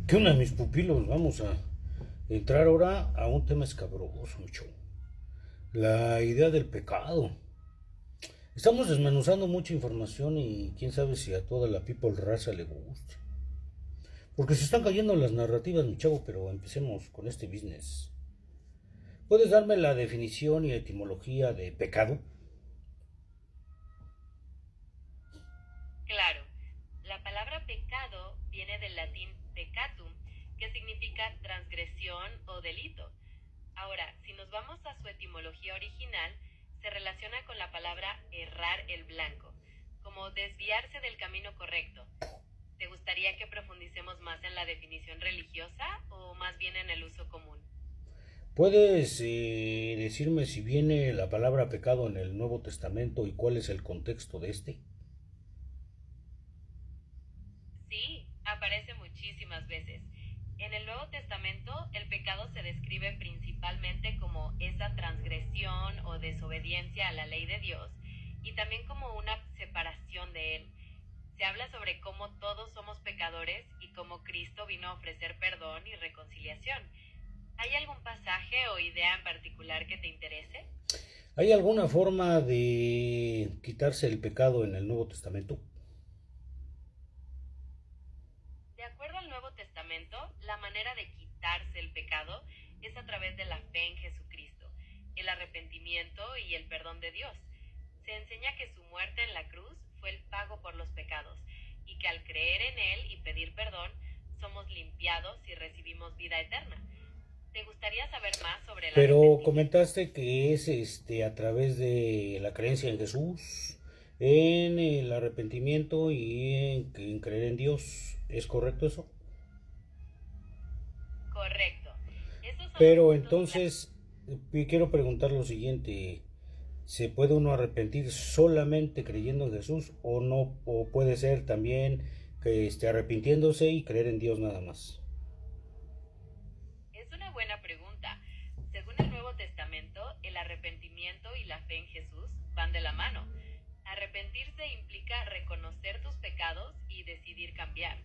¿Qué onda, mis pupilos? Vamos a entrar ahora a un tema escabroso, mucho. La idea del pecado. Estamos desmenuzando mucha información y quién sabe si a toda la people raza le gusta. Porque se están cayendo las narrativas, mi chavo, pero empecemos con este business. ¿Puedes darme la definición y etimología de pecado? Claro, la palabra pecado viene del latín peccatum, que significa transgresión o delito. Ahora, si nos vamos a su etimología original, se relaciona con la palabra errar el blanco, como desviarse del camino correcto. ¿Te gustaría que profundicemos más en la definición religiosa o más bien en el uso común? ¿Puedes decirme si viene la palabra pecado en el Nuevo Testamento y cuál es el contexto de este? Sí, aparece muchísimas veces. En el Nuevo Testamento, el pecado se describe principalmente como esa transgresión o desobediencia a la ley de Dios y también como una separación de Él. Se habla sobre cómo todos somos pecadores y cómo Cristo vino a ofrecer perdón y reconciliación. ¿Hay algún pasaje o idea en particular que te interese? ¿Hay alguna forma de quitarse el pecado en el Nuevo Testamento? De acuerdo al Nuevo Testamento, la manera de quitarse el pecado es a través de la fe en Jesucristo, el arrepentimiento y el perdón de Dios. Se enseña que su muerte en la cruz fue el pago por los pecados y que al creer en Él y pedir perdón, somos limpiados y recibimos vida eterna. ¿Te gustaría saber más sobre el Pero arrepentimiento? comentaste que es a través de la creencia en Jesús, en el arrepentimiento y en creer en Dios. ¿Es correcto eso? Correcto. Esos son los Pero puntos clave. entonces quiero preguntar lo siguiente. ¿Se puede uno arrepentir solamente creyendo en Jesús o no? ¿O puede ser también que esté arrepintiéndose y creer en Dios nada más? Es una buena pregunta. Según el Nuevo Testamento, el arrepentimiento y la fe en Jesús van de la mano. Arrepentirse implica reconocer tus pecados y decidir cambiar.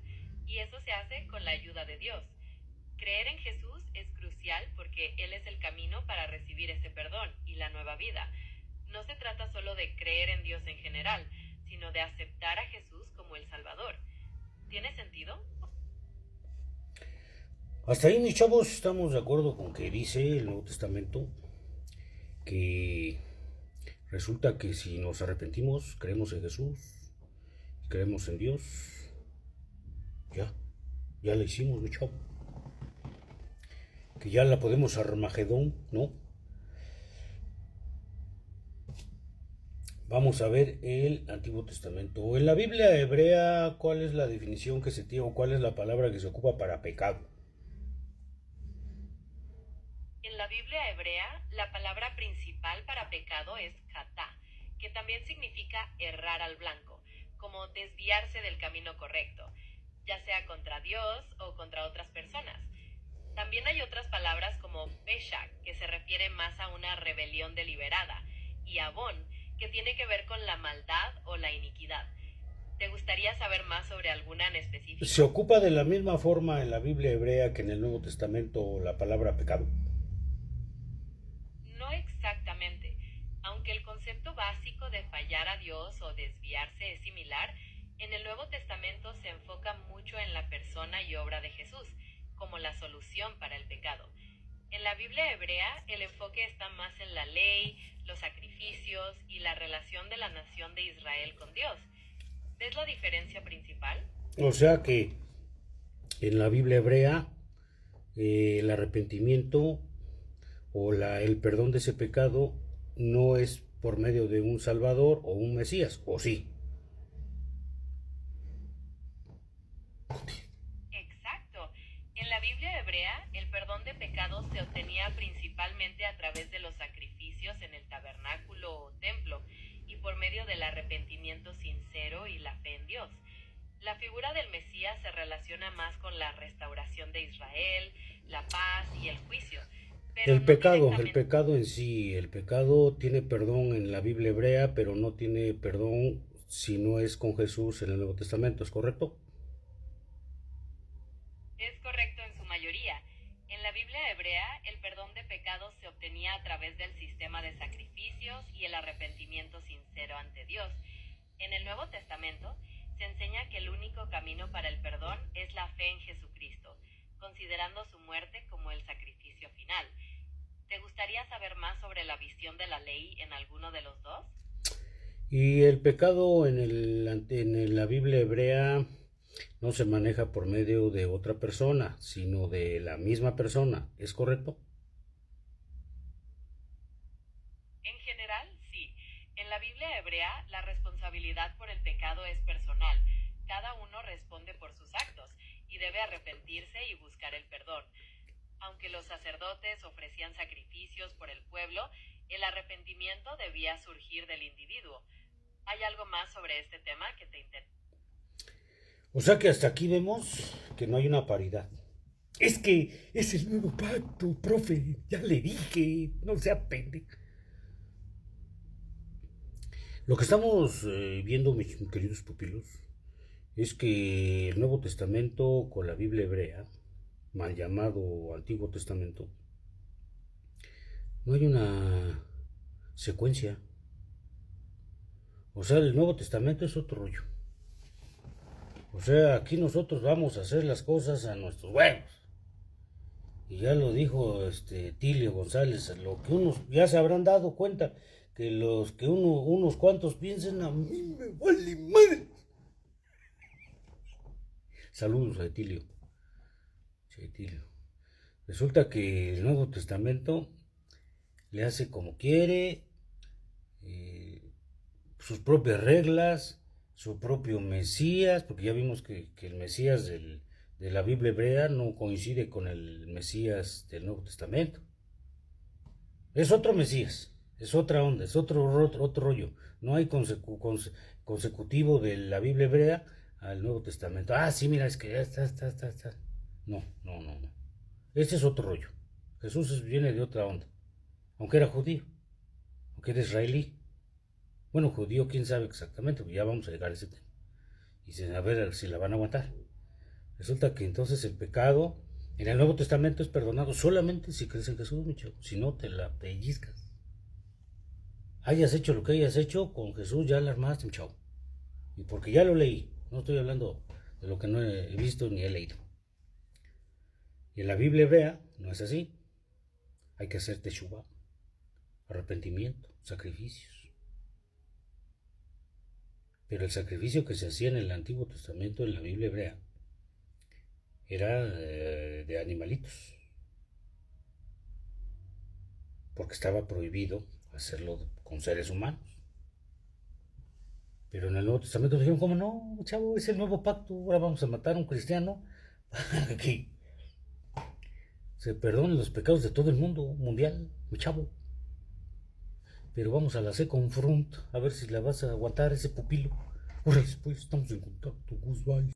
Y eso se hace con la ayuda de Dios. Creer en Jesús es crucial porque Él es el camino para recibir ese perdón y la nueva vida. No se trata solo de creer en Dios en general, sino de aceptar a Jesús como el Salvador. ¿Tiene sentido? Hasta ahí, mis chavos, estamos de acuerdo con que dice el Nuevo Testamento que resulta que si nos arrepentimos, creemos en Jesús, creemos en Dios, ya, ya la hicimos, mi chavo. Que ya la podemos Armagedón, ¿no? Vamos a ver el Antiguo Testamento. En la Biblia hebrea, ¿cuál es la definición que se tiene o cuál es la palabra que se ocupa para pecado? En la Biblia hebrea, la palabra principal para pecado es kata, que también significa errar al blanco, como desviarse del camino correcto, ya sea contra Dios o contra otras personas. También hay otras palabras como pesha, que se refiere más a una rebelión deliberada, y abón, que tiene que ver con la maldad o la iniquidad. ¿Te gustaría saber más sobre alguna en Se específico? ocupa de la misma forma en la Biblia hebrea que en el Nuevo Testamento la palabra pecado. No exactamente. Aunque el concepto básico de fallar a Dios o desviarse es similar, en el Nuevo Testamento se enfoca mucho en la persona y obra de Jesús, como la solución para el pecado. En la Biblia hebrea, el enfoque está más en la ley, los sacrificios y la relación de la nación de Israel con Dios. ¿Ves la diferencia principal? O sea que en la Biblia hebrea el arrepentimiento o el perdón de ese pecado no es por medio de un Salvador o un Mesías, o sí. Exacto. En la Biblia hebrea, el perdón de pecados se obtenía principalmente a través de los sacrificios en el tabernáculo o templo y por medio del arrepentimiento sincero y la fe en Dios. La figura del Mesías se relaciona más con la restauración de Israel, la paz y el juicio, pero no El directamente. pecado en sí, el pecado tiene perdón en la Biblia hebrea, pero no tiene perdón si no es con Jesús en el Nuevo Testamento, ¿es correcto? Es correcto. mayoría. En la Biblia hebrea, el perdón de pecados se obtenía a través del sistema de sacrificios y el arrepentimiento sincero ante Dios. En el Nuevo Testamento, se enseña que el único camino para el perdón es la fe en Jesucristo, considerando su muerte como el sacrificio final. ¿Te gustaría saber más sobre la visión de la ley en alguno de los dos? Y el pecado la Biblia hebrea no se maneja por medio de otra persona, sino de la misma persona. ¿Es correcto? En general, sí. En la Biblia hebrea, la responsabilidad por el pecado es personal. Cada uno responde por sus actos y debe arrepentirse y buscar el perdón. Aunque los sacerdotes ofrecían sacrificios por el pueblo, el arrepentimiento debía surgir del individuo. ¿Hay algo más sobre este tema que te interese? O sea que hasta aquí vemos que no hay una paridad. Es que es el nuevo pacto, profe. Ya le dije, no sea pendejo. Lo que estamos viendo, mis queridos pupilos, es que el Nuevo Testamento con la Biblia hebrea, mal llamado Antiguo Testamento, no hay una secuencia. O sea, el Nuevo Testamento es otro rollo. O sea, aquí nosotros vamos a hacer las cosas a nuestros huevos. Y ya lo dijo Tilio González, lo que unos ya se habrán dado cuenta que unos cuantos piensen, a mí me vale madre. Saludos a Tilio. Sí, Tilio. Resulta que el Nuevo Testamento le hace como quiere, sus propias reglas, su propio Mesías, porque ya vimos que el Mesías de la Biblia hebrea no coincide con el Mesías del Nuevo Testamento. Es otro Mesías, es otra onda, es otro rollo. No hay consecutivo de la Biblia hebrea al Nuevo Testamento. Ah, sí, mira, es que ya está. No. Este es otro rollo. Jesús viene de otra onda. Aunque era judío, aunque era israelí. Bueno, judío, quién sabe exactamente, pues ya vamos a llegar a ese tema. Y a ver si la van a aguantar. Resulta que entonces el pecado en el Nuevo Testamento es perdonado solamente si crees en Jesús, mi chavo. Si no, te la pellizcas. Hayas hecho lo que hayas hecho, con Jesús ya la armaste, mi chavo. Y porque ya lo leí, no estoy hablando de lo que no he visto ni he leído. Y en la Biblia hebrea no es así. Hay que hacer teshuvah, arrepentimiento, sacrificios. Pero el sacrificio que se hacía en el Antiguo Testamento, en la Biblia hebrea, era de animalitos. Porque estaba prohibido hacerlo con seres humanos. Pero en el Nuevo Testamento dijeron, ¿cómo no, chavo? Es el nuevo pacto, ahora vamos a matar a un cristiano para que se perdonen los pecados de todo el mundo mundial, mi chavo. Pero vamos a la Second Front, a ver si la vas a aguantar ese pupilo. Ahora después estamos en contacto, goodbye.